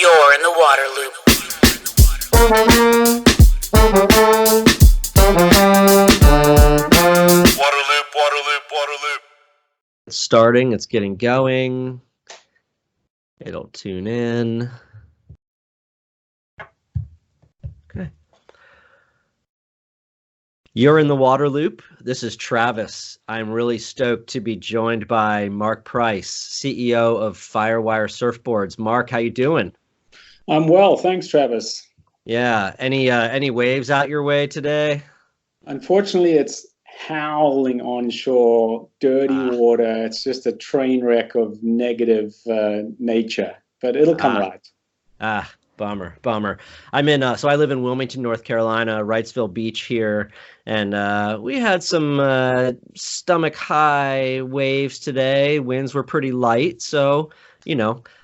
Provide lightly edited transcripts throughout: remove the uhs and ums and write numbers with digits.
You're in the waterloop. Waterloop. It's starting, it's getting going. It'll tune in. Okay. You're in the waterloop. This is Travis. I'm really stoked to be joined by Mark Price, CEO of Firewire Surfboards. Mark, how you doing? I'm well, thanks, Travis. Yeah. Any waves out your way today? Unfortunately, it's howling onshore, dirty water. It's just a train wreck of negative nature, but it'll come right. Bummer. I'm in, so I live in Wilmington, North Carolina, Wrightsville Beach here, and we had some stomach high waves today. Winds were pretty light, so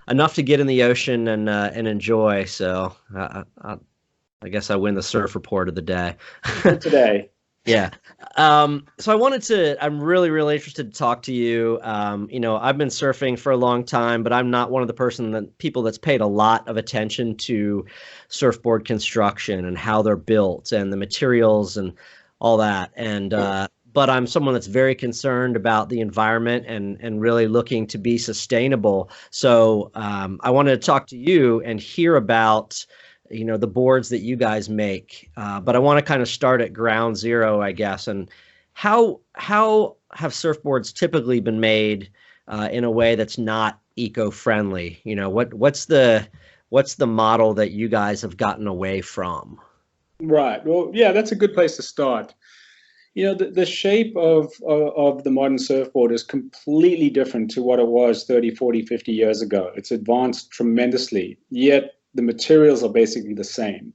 enough to get in the ocean and enjoy. So I guess I win the surf report of the day. Today. Yeah. So I'm really interested to talk to you. I've been surfing for a long time, but I'm not one of the people that's paid a lot of attention to surfboard construction and how they're built and the materials and all that. And, but I'm someone that's very concerned about the environment and really looking to be sustainable. So, I wanted to talk to you and hear about the boards that you guys make. But I want to kind of start at ground zero, I guess. And how have surfboards typically been made in a way that's not eco-friendly? What's the model that you guys have gotten away from? Right. Well, yeah, that's a good place to start. The shape of the modern surfboard is completely different to what it was 30, 40, 50 years ago. It's advanced tremendously, yet the materials are basically the same.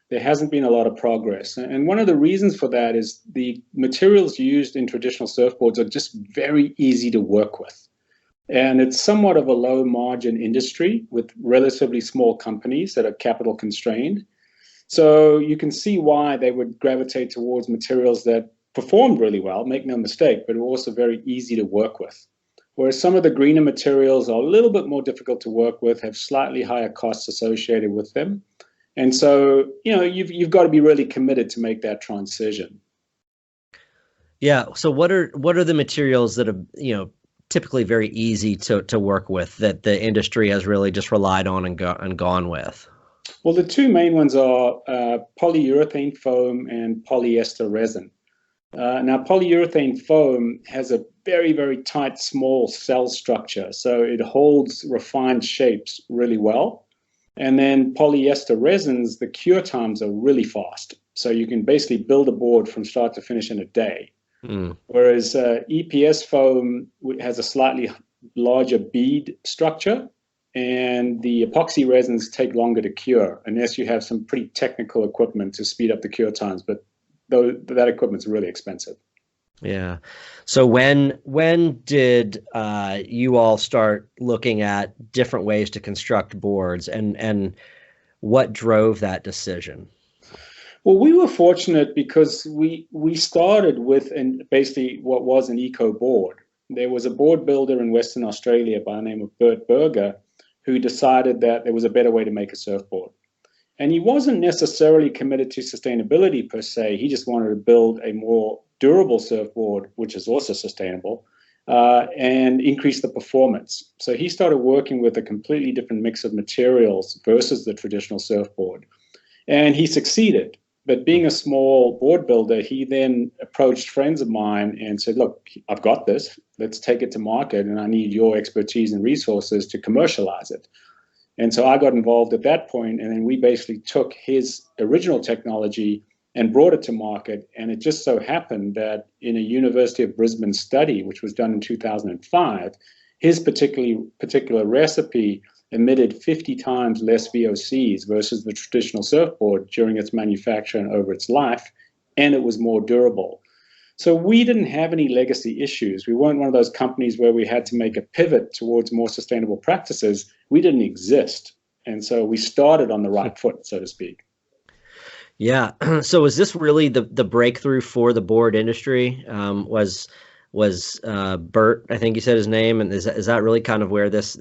There hasn't been a lot of progress. And one of the reasons for that is the materials used in traditional surfboards are just very easy to work with. And it's somewhat of a low margin industry with relatively small companies that are capital constrained. So you can see why they would gravitate towards materials that performed really well, make no mistake, but are also very easy to work with. Whereas some of the greener materials are a little bit more difficult to work with, have slightly higher costs associated with them. And so, you've got to be really committed to make that transition. Yeah. So what are the materials that are, typically very easy to work with that the industry has really just relied on and gone with? Well, the two main ones are polyurethane foam and polyester resin. Now, polyurethane foam has a very, very tight, small cell structure, so it holds refined shapes really well. And then polyester resins, the cure times are really fast, so you can basically build a board from start to finish in a day. Whereas EPS foam has a slightly larger bead structure, and the epoxy resins take longer to cure, unless you have some pretty technical equipment to speed up the cure times. But that equipment's really expensive. Yeah. So when did you all start looking at different ways to construct boards, and what drove that decision? Well, we were fortunate because we started with basically what was an eco board. There was a board builder in Western Australia by the name of Bert Berger who decided that there was a better way to make a surfboard. And he wasn't necessarily committed to sustainability per se. He just wanted to build a more durable surfboard, which is also sustainable, and increase the performance. So he started working with a completely different mix of materials versus the traditional surfboard. And he succeeded. But being a small board builder, he then approached friends of mine and said, look, I've got this. Let's take it to market, and I need your expertise and resources to commercialize it. And so I got involved at that point, and then we basically took his original technology and brought it to market. And it just so happened that in a University of Brisbane study, which was done in 2005, his particular recipe emitted 50 times less VOCs versus the traditional surfboard during its manufacture and over its life, and it was more durable. So we didn't have any legacy issues. We weren't one of those companies where we had to make a pivot towards more sustainable practices. We didn't exist. And so we started on the right foot, so to speak. Yeah. So is this really the breakthrough for the board industry? Was Bert, I think you said his name, and is that really kind of where this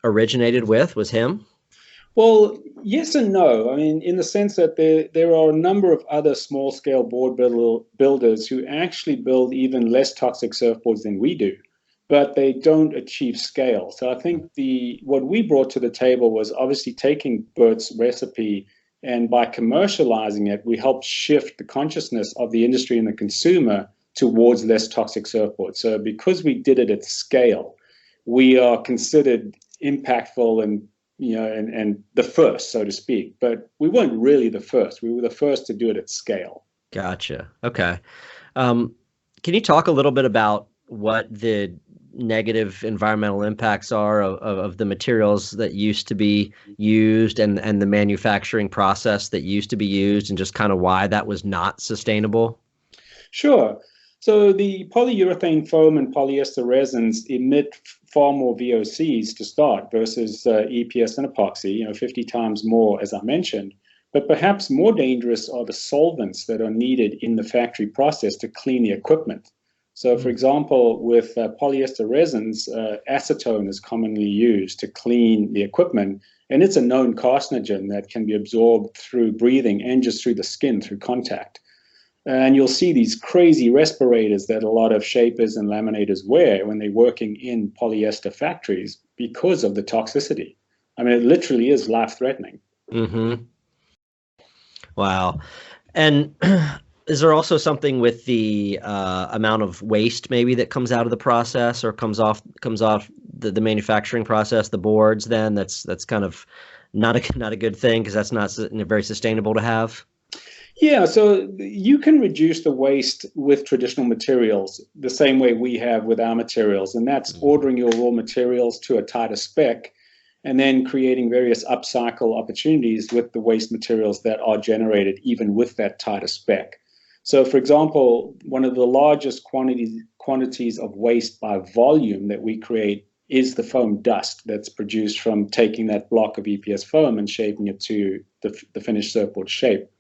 originated with, was him? Well, yes and no. I mean, in the sense that there are a number of other small scale builders who actually build even less toxic surfboards than we do, but they don't achieve scale. So I think what we brought to the table was obviously taking Bert's recipe, and by commercializing it, we helped shift the consciousness of the industry and the consumer towards less toxic surfboards. So because we did it at scale, we are considered impactful and the first, so to speak. But we weren't really the first. We were the first to do it at scale. Gotcha. Okay. Can you talk a little bit about what the negative environmental impacts are of the materials that used to be used and the manufacturing process that used to be used, and just kind of why that was not sustainable? Sure. So the polyurethane foam and polyester resins emit far more VOCs to start versus EPS and epoxy, 50 times more, as I mentioned. But perhaps more dangerous are the solvents that are needed in the factory process to clean the equipment. So, for example, with polyester resins, acetone is commonly used to clean the equipment, and it's a known carcinogen that can be absorbed through breathing and just through the skin through contact. And you'll see these crazy respirators that a lot of shapers and laminators wear when they're working in polyester factories because of the toxicity. I mean, it literally is life-threatening. Mm-hmm. Wow. And is there also something with the amount of waste maybe that comes out of the process, or comes off the manufacturing process, the boards? Then that's kind of not a good thing, because that's not very sustainable to have. Yeah, so you can reduce the waste with traditional materials the same way we have with our materials, and that's ordering your raw materials to a tighter spec and then creating various upcycle opportunities with the waste materials that are generated even with that tighter spec. So, for example, one of the largest quantities of waste by volume that we create is the foam dust that's produced from taking that block of EPS foam and shaping it to the finished surfboard shape.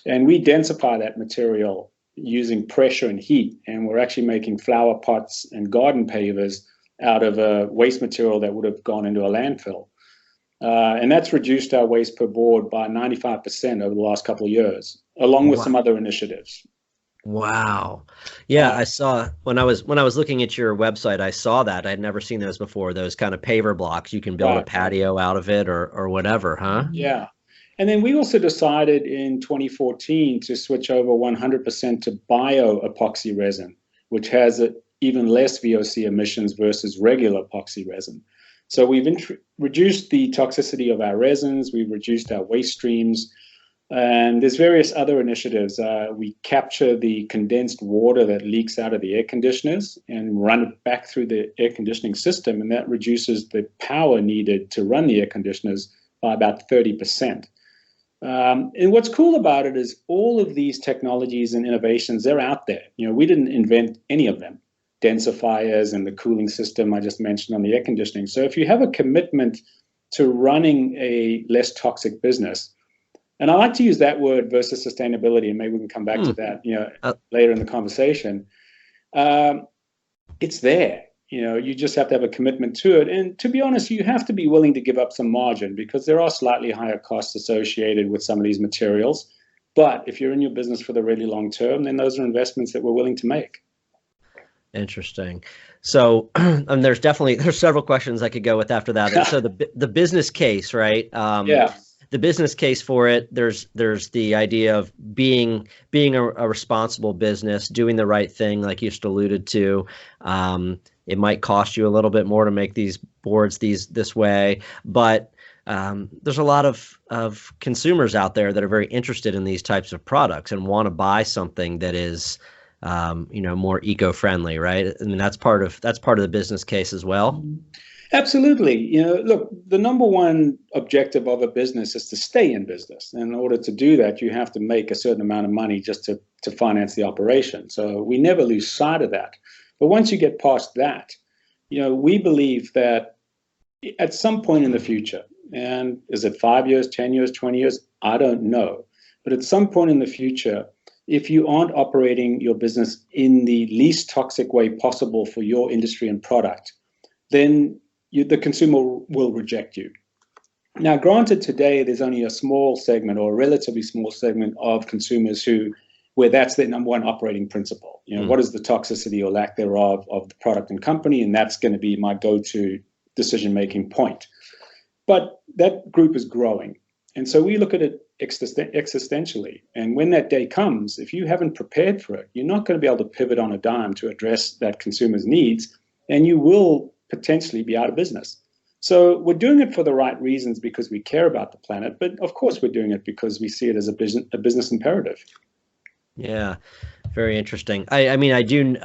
And we densify that material using pressure and heat. And we're actually making flower pots and garden pavers out of a waste material that would have gone into a landfill. And that's reduced our waste per board by 95% over the last couple of years, along with Wow. some other initiatives. Wow. Yeah, I saw when I was looking at your website, I saw that. I'd never seen those before, those kind of paver blocks. You can build a Right. patio out of it, or whatever, huh? Yeah. And then we also decided in 2014 to switch over 100% to bio epoxy resin, which has even less VOC emissions versus regular epoxy resin. So we've reduced the toxicity of our resins, we've reduced our waste streams, and there's various other initiatives. We capture the condensed water that leaks out of the air conditioners and run it back through the air conditioning system, and that reduces the power needed to run the air conditioners by about 30%. And what's cool about it is all of these technologies and innovations, they're out there. We didn't invent any of them. Densifiers and the cooling system I just mentioned on the air conditioning. So if you have a commitment to running a less toxic business, and I like to use that word versus sustainability, and maybe we can come back to that, later in the conversation. It's there. You just have to have a commitment to it. And to be honest, you have to be willing to give up some margin, because there are slightly higher costs associated with some of these materials. But if you're in your business for the really long term, then those are investments that we're willing to make. Interesting. So, and there's several questions I could go with after that. So the business case, right? Yeah. The business case for it, there's the idea of being a responsible business, doing the right thing, like you just alluded to. It might cost you a little bit more to make these boards this way, but there's a lot of consumers out there that are very interested in these types of products and want to buy something that is more eco-friendly, right? I mean, that's part of the business case as well. Absolutely. Look, the number one objective of a business is to stay in business. And in order to do that, you have to make a certain amount of money just to finance the operation. So we never lose sight of that. But once you get past that, we believe that at some point in the future, and is it 5 years, 10 years, 20 years? I don't know. But at some point in the future, if you aren't operating your business in the least toxic way possible for your industry and product, then the consumer will reject you. Now, granted, today there's only a small segment or a relatively small segment of consumers where that's their number one operating principle. What is the toxicity or lack thereof of the product and company? And that's going to be my go-to decision-making point. But that group is growing. And so we look at it existentially. And when that day comes, if you haven't prepared for it, you're not going to be able to pivot on a dime to address that consumer's needs, and you will potentially be out of business. So we're doing it for the right reasons because we care about the planet, but of course we're doing it because we see it as a business imperative. Yeah, very interesting. I mean, I do.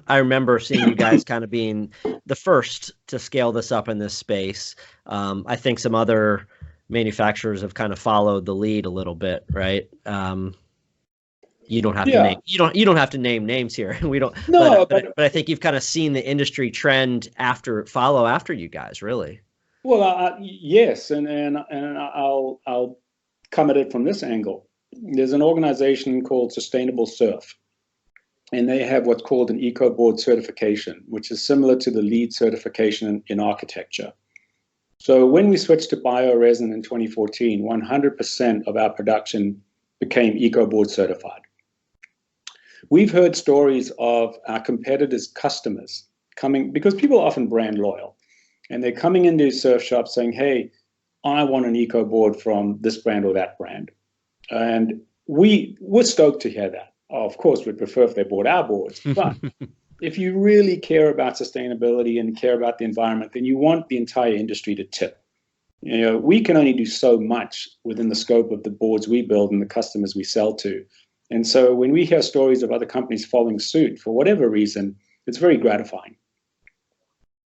I remember seeing you guys kind of being the first to scale this up in this space. I think some other manufacturers have kind of followed the lead a little bit, right? You don't have to name you don't have to name names here. We don't. No, but I think you've kind of seen the industry trend follow after you guys, really. Well, yes, and I'll come at it from this angle. There's an organization called Sustainable Surf, and they have what's called an EcoBoard certification, which is similar to the LEED certification in architecture. So when we switched to bioresin in 2014, 100% of our production became EcoBoard certified. We've heard stories of our competitors' customers coming, because people are often brand loyal, and they're coming into surf shops saying, hey, I want an EcoBoard from this brand or that brand. And we're stoked to hear that. Of course, we'd prefer if they bought our boards, but if you really care about sustainability and care about the environment, then you want the entire industry to tip. We can only do so much within the scope of the boards we build and the customers we sell to. And so when we hear stories of other companies following suit for whatever reason, it's very gratifying.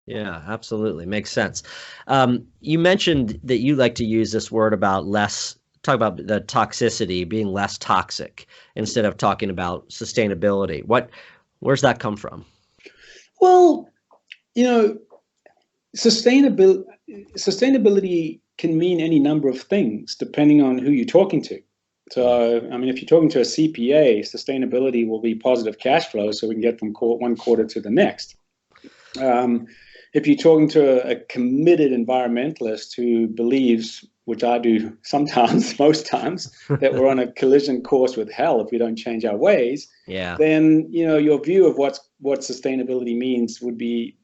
Yeah, absolutely. Makes sense. You mentioned that you like to use this word about talk about the toxicity being less toxic instead of talking about sustainability. Where's that come from? Well, sustainability can mean any number of things depending on who you're talking to. So, I mean, if you're talking to a CPA, sustainability will be positive cash flow so we can get from one quarter to the next. If you're talking to a committed environmentalist who believes, which I do sometimes, most times, that we're on a collision course with hell if we don't change our ways, then your view of what sustainability means would be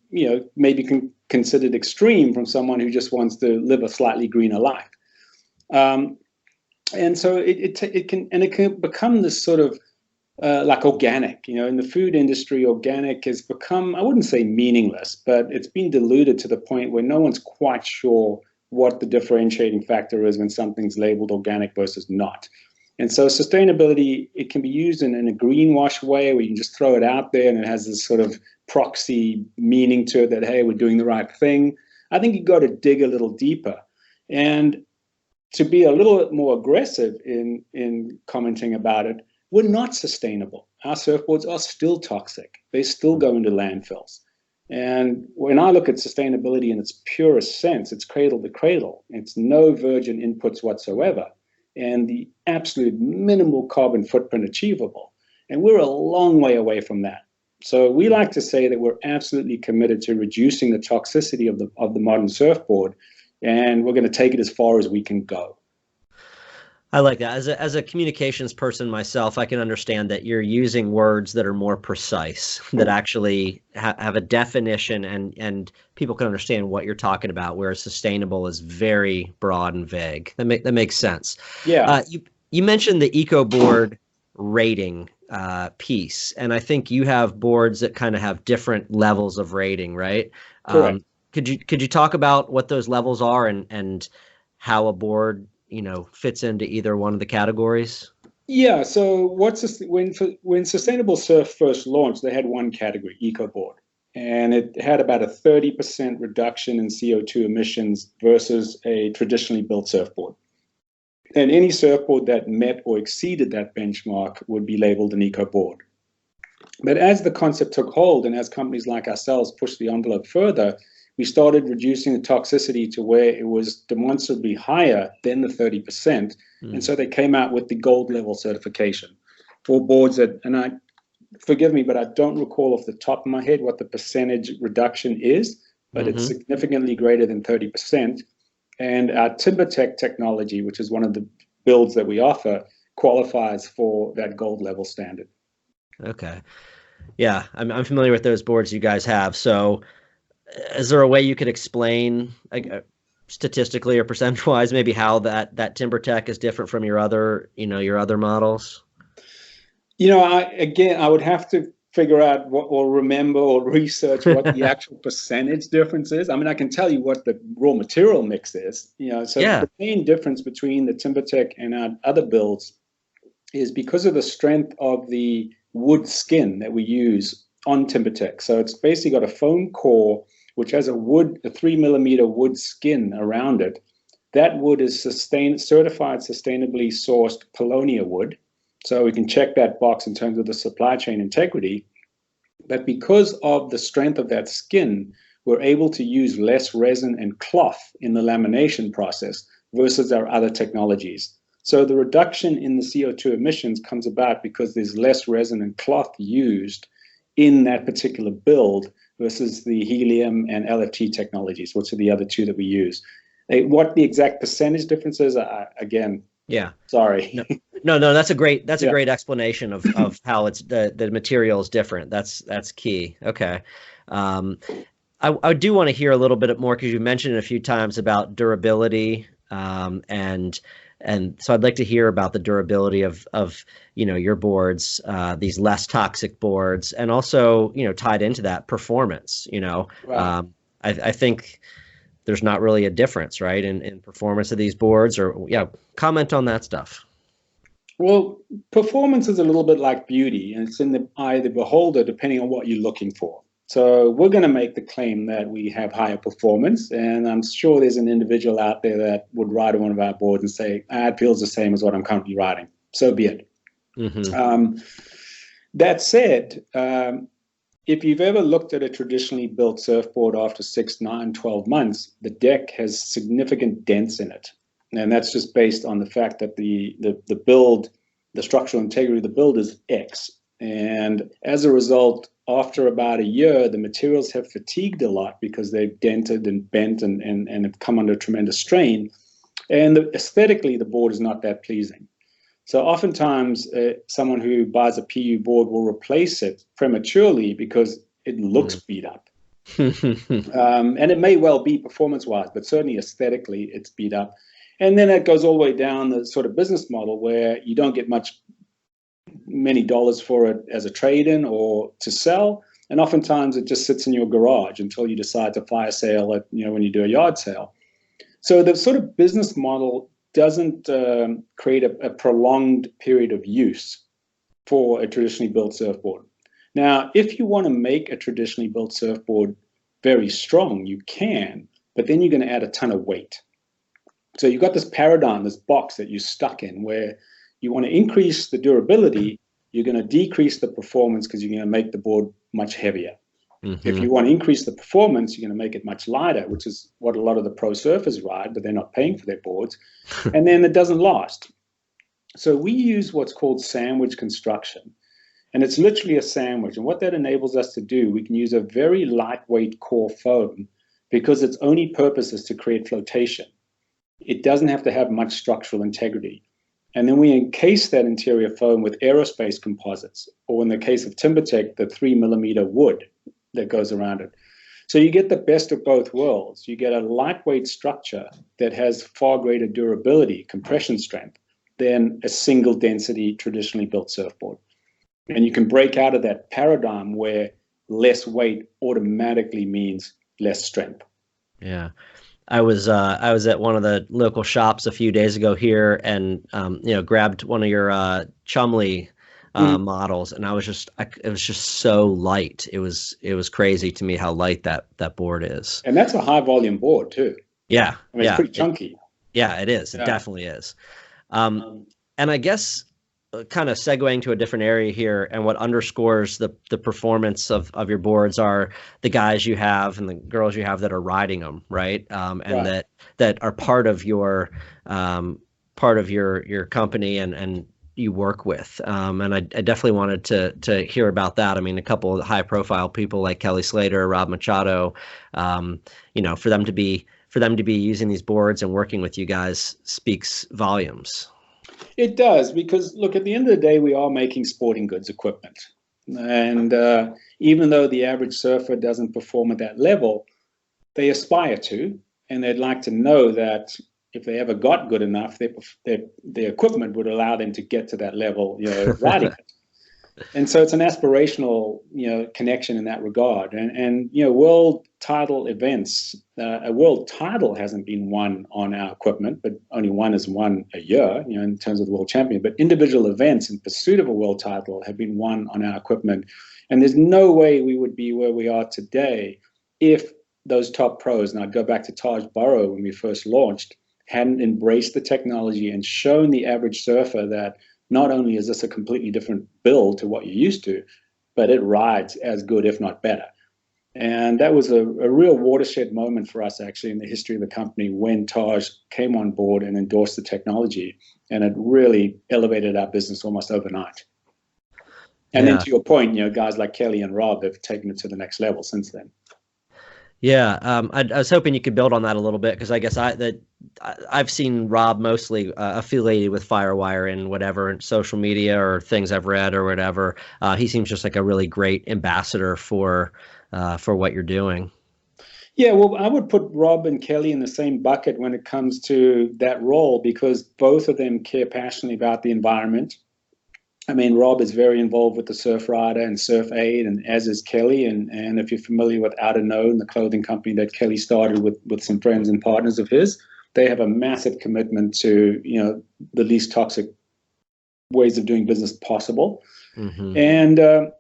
maybe considered extreme from someone who just wants to live a slightly greener life. And so it can become this sort of like organic, in the food industry, organic has become, I wouldn't say meaningless, but it's been diluted to the point where no one's quite sure what the differentiating factor is when something's labeled organic versus not. And so sustainability, it can be used in a greenwash way where you can just throw it out there and it has this sort of proxy meaning to it that, hey, we're doing the right thing. I think you've got to dig a little deeper. And to be a little bit more aggressive in commenting about it, we're not sustainable. Our surfboards are still toxic. They still go into landfills. And when I look at sustainability in its purest sense, it's cradle to cradle. It's no virgin inputs whatsoever, and the absolute minimal carbon footprint achievable. And we're a long way away from that. So we like to say that we're absolutely committed to reducing the toxicity of the modern surfboard, and we're going to take it as far as we can go. I like that. As a communications person myself, I can understand that you're using words that are more precise, that actually have a definition, and people can understand what you're talking about, whereas sustainable is very broad and vague. That makes sense. Yeah. You mentioned the EcoBoard rating piece, and I think you have boards that kind of have different levels of rating, right? Correct. Could you talk about what those levels are and how a board fits into either one of the categories? Yeah. So when Sustainable Surf first launched, they had one category, EcoBoard, and it had about a 30% reduction in CO2 emissions versus a traditionally built surfboard. And any surfboard that met or exceeded that benchmark would be labeled an EcoBoard. But as the concept took hold and as companies like ourselves pushed the envelope further, we started reducing the toxicity to where it was demonstrably higher than the 30%. And so they came out with the gold level certification for boards and forgive me, but I don't recall off the top of my head what the percentage reduction is, but it's significantly greater than 30%. And our TimberTech technology, which is one of the builds that we offer, qualifies for that gold level standard. Okay. Yeah, I'm familiar with those boards you guys have. So, is there a way you could explain, like, statistically or percentage-wise, maybe how that TimberTech is different from your other models? I would have to figure out what, or remember or research what the actual percentage difference is. I mean, I can tell you what the raw material mix is. So Yeah. the main difference between the TimberTech and our other builds is because of the strength of the wood skin that we use on TimberTech. So it's basically got a foam core which has a 3 millimeter wood skin around it. That wood is certified sustainably sourced Paulownia wood. So we can check that box in terms of the supply chain integrity. But because of the strength of that skin, we're able to use less resin and cloth in the lamination process versus our other technologies. So the reduction in the CO2 emissions comes about because there's less resin and cloth used in that particular build versus the helium and LFT technologies, which are the other two that we use. What the exact percentage difference is, again, Yeah. sorry. No, that's a great explanation of how it's the material is different. That's key. Okay. I do want to hear a little bit more because you mentioned it a few times about durability, and so I'd like to hear about the durability of your boards, these less toxic boards, and also tied into that performance. Right. I think there's not really a difference, right, in performance of these boards, or comment on that stuff. Well, performance is a little bit like beauty, and it's in the eye of the beholder, depending on what you're looking for. So we're going to make the claim that we have higher performance, and I'm sure there's an individual out there that would ride one of our boards and say, it feels the same as what I'm currently riding. So be it. Mm-hmm. That said, if you've ever looked at a traditionally built surfboard after 6, 9, 12 months, the deck has significant dents in it. And that's just based on the fact that the build, the structural integrity of the build is X. And as a result, after about a year, the materials have fatigued a lot because they've dented and bent and have come under tremendous strain. And aesthetically, the board is not that pleasing. So oftentimes, someone who buys a PU board will replace it prematurely because it looks beat up. And it may well be performance-wise, but certainly aesthetically, it's beat up. And then it goes all the way down the sort of business model where you don't get many dollars for it as a trade-in or to sell. And oftentimes it just sits in your garage until you decide to fire sale it, when you do a yard sale. So the sort of business model doesn't create a prolonged period of use for a traditionally built surfboard. Now, if you want to make a traditionally built surfboard very strong, you can, but then you're going to add a ton of weight. So you've got this paradigm, this box that you're stuck in where you want to increase the durability, you're going to decrease the performance because you're going to make the board much heavier. Mm-hmm. If you want to increase the performance, you're going to make it much lighter, which is what a lot of the pro surfers ride, but they're not paying for their boards. And then it doesn't last. So we use what's called sandwich construction. And it's literally a sandwich. And what that enables us to do, we can use a very lightweight core foam because its only purpose is to create flotation. It doesn't have to have much structural integrity. And then we encase that interior foam with aerospace composites, or in the case of TimberTech, the 3 millimeter wood that goes around it. So you get the best of both worlds. You get a lightweight structure that has far greater durability, compression strength, than a single density traditionally built surfboard. And you can break out of that paradigm where less weight automatically means less strength. Yeah. I was at one of the local shops a few days ago here, and grabbed one of your Chumley models, and it was just so light. It was crazy to me how light that board is. And that's a high volume board too. Yeah, I mean, it's pretty chunky. It is. It definitely is. And I guess kind of segueing to a different area here, and what underscores the performance of your boards are the guys you have and the girls you have that are riding them, right? And that are part of your company and you work with. And I definitely wanted to hear about that. I mean, a couple of high profile people like Kelly Slater, Rob Machado, for them to be for them to be using these boards and working with you guys speaks volumes. It does, because look, at the end of the day, we are making sporting goods equipment. And even though the average surfer doesn't perform at that level, they aspire to, and they'd like to know that if they ever got good enough, their equipment would allow them to get to that level, riding it. And so it's an aspirational, connection in that regard. And world title events, a world title hasn't been won on our equipment, but only one is won a year, in terms of the world champion. But individual events in pursuit of a world title have been won on our equipment. And there's no way we would be where we are today if those top pros, and I'd go back to Taj Burrow when we first launched, hadn't embraced the technology and shown the average surfer that not only is this a completely different build to what you're used to, but it rides as good, if not better. And that was a real watershed moment for us, actually, in the history of the company when Taj came on board and endorsed the technology. And it really elevated our business almost overnight. And then to your point, guys like Kelly and Rob have taken it to the next level since then. Yeah, I was hoping you could build on that a little bit, because I guess I've seen Rob mostly affiliated with Firewire in whatever social media or things I've read or whatever. He seems just like a really great ambassador for what you're doing. Yeah, well, I would put Rob and Kelly in the same bucket when it comes to that role, because both of them care passionately about the environment. I mean, Rob is very involved with the Surf Rider and Surf Aid, and as is Kelly. And if you're familiar with Outer Known, the clothing company that Kelly started with some friends and partners of his, they have a massive commitment to, the least toxic ways of doing business possible. Mm-hmm. And,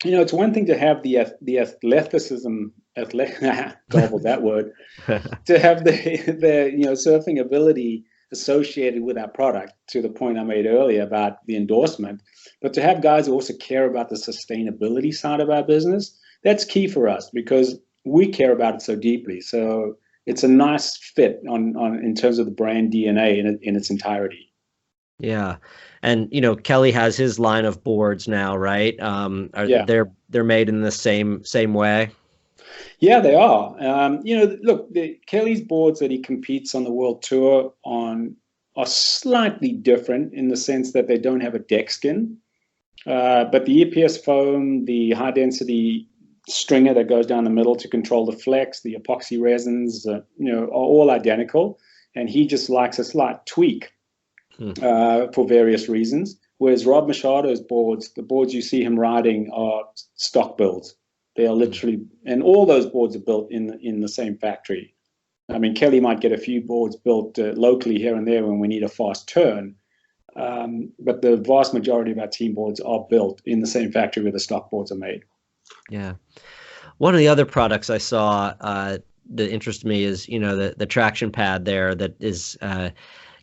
it's one thing to have the athleticism, gobbled that word, to have the surfing ability associated with our product, to the point I made earlier about the endorsement, but to have guys who also care about the sustainability side of our business, that's key for us, because we care about it so deeply. So it's a nice fit on in terms of the brand DNA in its entirety. Yeah. And, Kelly has his line of boards now, right? They're made in the same way. Yeah, they are. Look, Kelly's boards that he competes on the world tour on are slightly different in the sense that they don't have a deck skin. But the EPS foam, the high density stringer that goes down the middle to control the flex, the epoxy resins, are all identical. And he just likes a slight tweak for various reasons. Whereas Rob Machado's boards, the boards you see him riding, are stock builds. They are literally, and all those boards are built in the same factory. I mean, Kelly might get a few boards built locally here and there when we need a fast turn, but the vast majority of our team boards are built in the same factory where the stock boards are made. Yeah. One of the other products I saw that interested me is, the traction pad there that is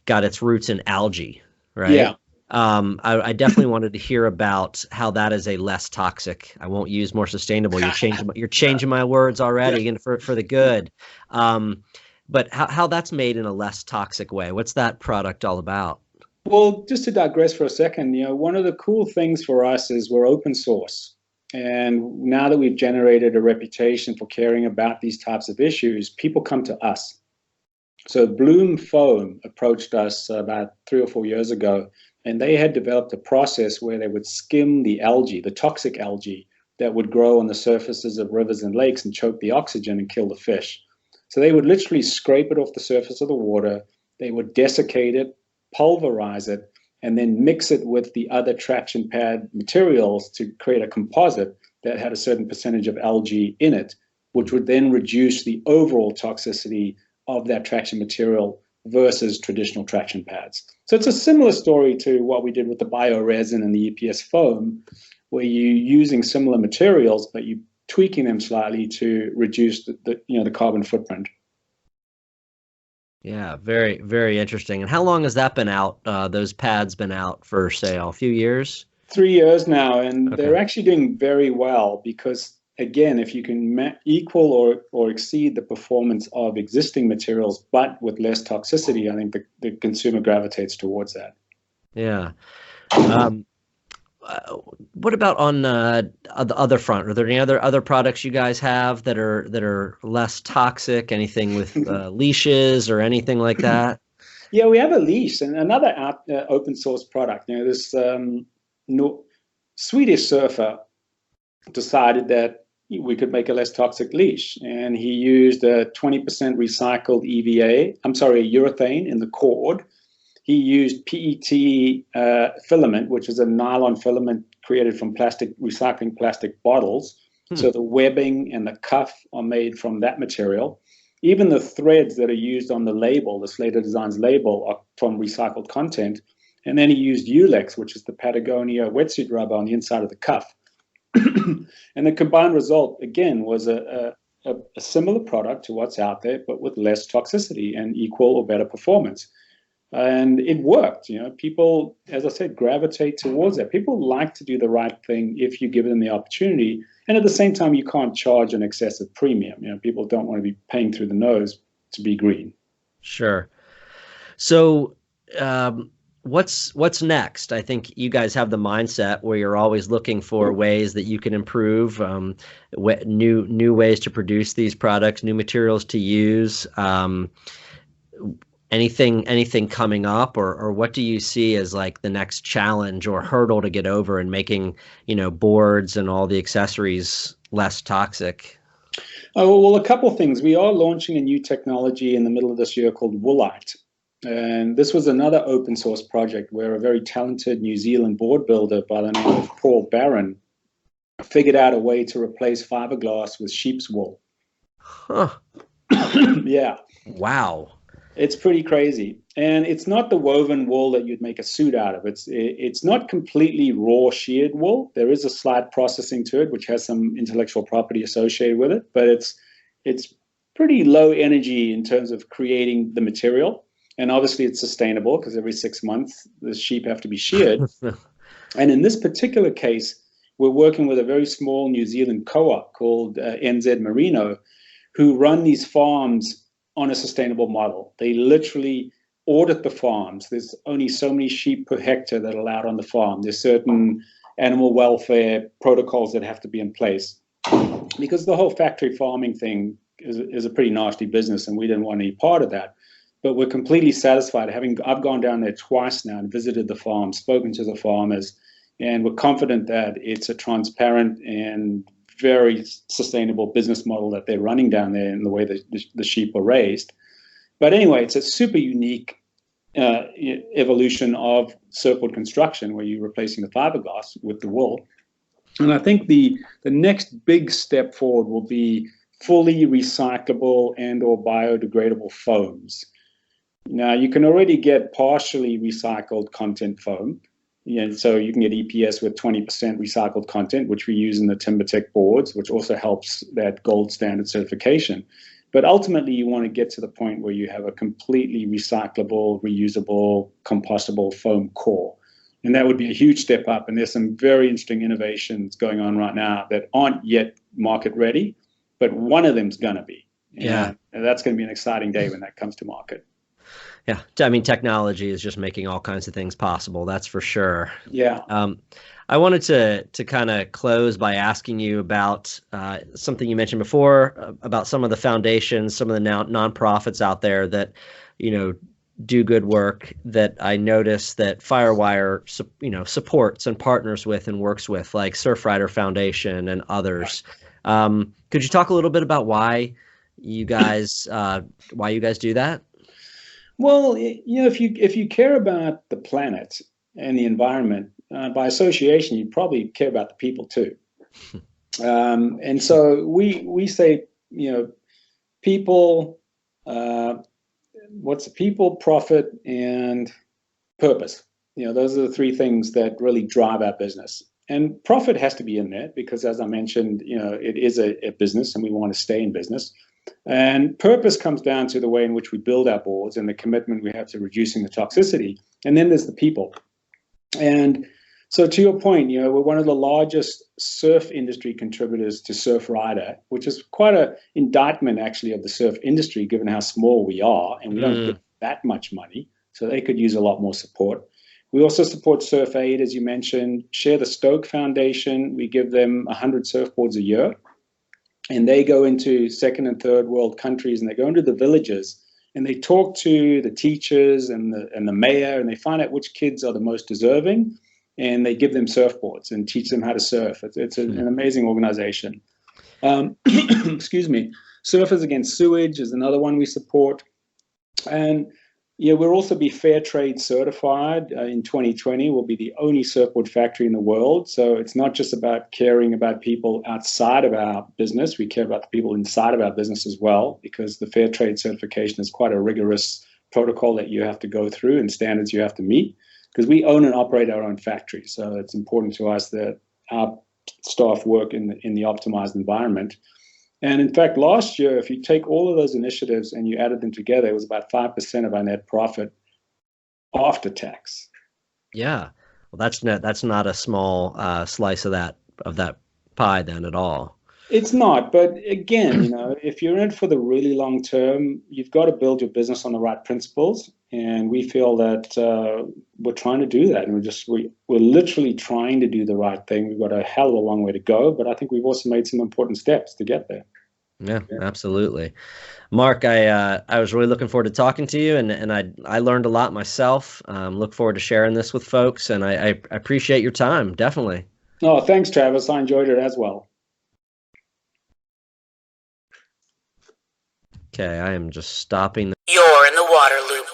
got its roots in algae, right? Yeah. I definitely wanted to hear about how that is a less toxic. I won't use more sustainable. You're changing my words already, and for the good. But how that's made in a less toxic way. What's that product all about? Well, just to digress for a second, one of the cool things for us is we're open source. And now that we've generated a reputation for caring about these types of issues, people come to us. So Bloom Foam approached us about 3 or 4 years ago, and they had developed a process where they would skim the algae, the toxic algae that would grow on the surfaces of rivers and lakes and choke the oxygen and kill the fish. So they would literally scrape it off the surface of the water. They would desiccate it, pulverize it, and then mix it with the other traction pad materials to create a composite that had a certain percentage of algae in it, which would then reduce the overall toxicity of that traction material versus traditional traction pads. So it's a similar story to what we did with the bioresin and the EPS foam, where you're using similar materials, but you're tweaking them slightly to reduce the carbon footprint. Yeah, very, very interesting. And how long has that been out? Those pads been out for sale? A few years? 3 years now, and They're actually doing very well because, again, if you can equal or exceed the performance of existing materials, but with less toxicity, I think the consumer gravitates towards that. Yeah. what about on the other front? Are there any other products you guys have that are less toxic? Anything with leashes or anything like that? Yeah, we have a leash and another open source product. This Swedish surfer decided that we could make a less toxic leash, and he used a 20% recycled urethane in the cord. He used PET filament, which is a nylon filament created from recycling plastic bottles. So the webbing and the cuff are made from that material. Even the threads that are used on the label, the Slater Designs label, are from recycled content. And then he used Ulex, which is the Patagonia wetsuit rubber on the inside of the cuff. And the combined result, again, was a similar product to what's out there, but with less toxicity and equal or better performance. And it worked. People, as I said, gravitate towards that. People like to do the right thing if you give them the opportunity. And at the same time, you can't charge an excessive premium. People don't want to be paying through the nose to be green. Sure. So, what's next? I think you guys have the mindset where you're always looking for ways that you can improve, new ways to produce these products, new materials to use. Anything coming up, or what do you see as like the next challenge or hurdle to get over in making, boards and all the accessories less toxic? Oh, well, a couple of things. We are launching a new technology in the middle of this year called Woolite. And this was another open source project where a very talented New Zealand board builder by the name of Paul Barron figured out a way to replace fiberglass with sheep's wool. Huh. Yeah. Wow. It's pretty crazy. And it's not the woven wool that you'd make a suit out of. It's not completely raw sheared wool. There is a slight processing to it, which has some intellectual property associated with it, but it's pretty low energy in terms of creating the material. And obviously it's sustainable because every 6 months the sheep have to be sheared. And in this particular case, we're working with a very small New Zealand co-op called NZ Merino, who run these farms on a sustainable model. They literally audit the farms. There's only so many sheep per hectare that are allowed on the farm. There's certain animal welfare protocols that have to be in place because the whole factory farming thing is a pretty nasty business, and we didn't want any part of that. But we're completely satisfied. I've gone down there twice now and visited the farm, spoken to the farmers, and we're confident that it's a transparent and very sustainable business model that they're running down there in the way that the sheep are raised. But anyway, it's a super unique evolution of surfboard construction where you're replacing the fiberglass with the wool. And I think the next big step forward will be fully recyclable and or biodegradable foams. Now, you can already get partially recycled content foam. So you can get EPS with 20% recycled content, which we use in the TimberTech boards, which also helps that gold standard certification. But ultimately, you want to get to the point where you have a completely recyclable, reusable, compostable foam core. And that would be a huge step up. And there's some very interesting innovations going on right now that aren't yet market ready, but one of them's going to be. Yeah. And that's going to be an exciting day when that comes to market. Yeah, I mean, technology is just making all kinds of things possible. That's for sure. Yeah. I wanted to kind of close by asking you about something you mentioned before about some of the foundations, some of the nonprofits out there that, do good work that I notice that Firewire, supports and partners with and works with, like Surfrider Foundation and others. Could you talk a little bit about why you guys do that? Well, if you care about the planet and the environment, by association, you probably care about the people too. And so we say, people, what's people, profit, and purpose. Those are the three things that really drive our business. And profit has to be in there because, as I mentioned, it is a business and we want to stay in business. And purpose comes down to the way in which we build our boards and the commitment we have to reducing the toxicity. And then there's the people. And so to your point, we're one of the largest surf industry contributors to Surfrider, which is quite an indictment actually of the surf industry, given how small we are and we don't get that much money. So they could use a lot more support. We also support Surf Aid, as you mentioned, Share the Stoke Foundation. We give them 100 surfboards a year. And they go into second and third world countries, and they go into the villages, and they talk to the teachers and the mayor, and they find out which kids are the most deserving, and they give them surfboards and teach them how to surf. It's an amazing organization. Excuse me. Surfers Against Sewage is another one we support. And yeah, we'll also be Fair Trade certified in 2020. We'll be the only surfboard factory in the world. So it's not just about caring about people outside of our business. We care about the people inside of our business as well, because the Fair Trade certification is quite a rigorous protocol that you have to go through and standards you have to meet, because we own and operate our own factory. So it's important to us that our staff work in the optimized environment. And in fact, last year, if you take all of those initiatives and you added them together, it was about 5% of our net profit after tax. Yeah, well, that's not a small slice of that pie then at all. It's not, but again, if you're in it for the really long term, you've got to build your business on the right principles. And we feel that we're trying to do that, and we're literally trying to do the right thing. We've got a hell of a long way to go, but I think we've also made some important steps to get there. Yeah, absolutely. Mark, I was really looking forward to talking to you, and I learned a lot myself. Look forward to sharing this with folks, and I appreciate your time, definitely. Oh, thanks, Travis. I enjoyed it as well. Okay, I am just stopping. You're in the water loop.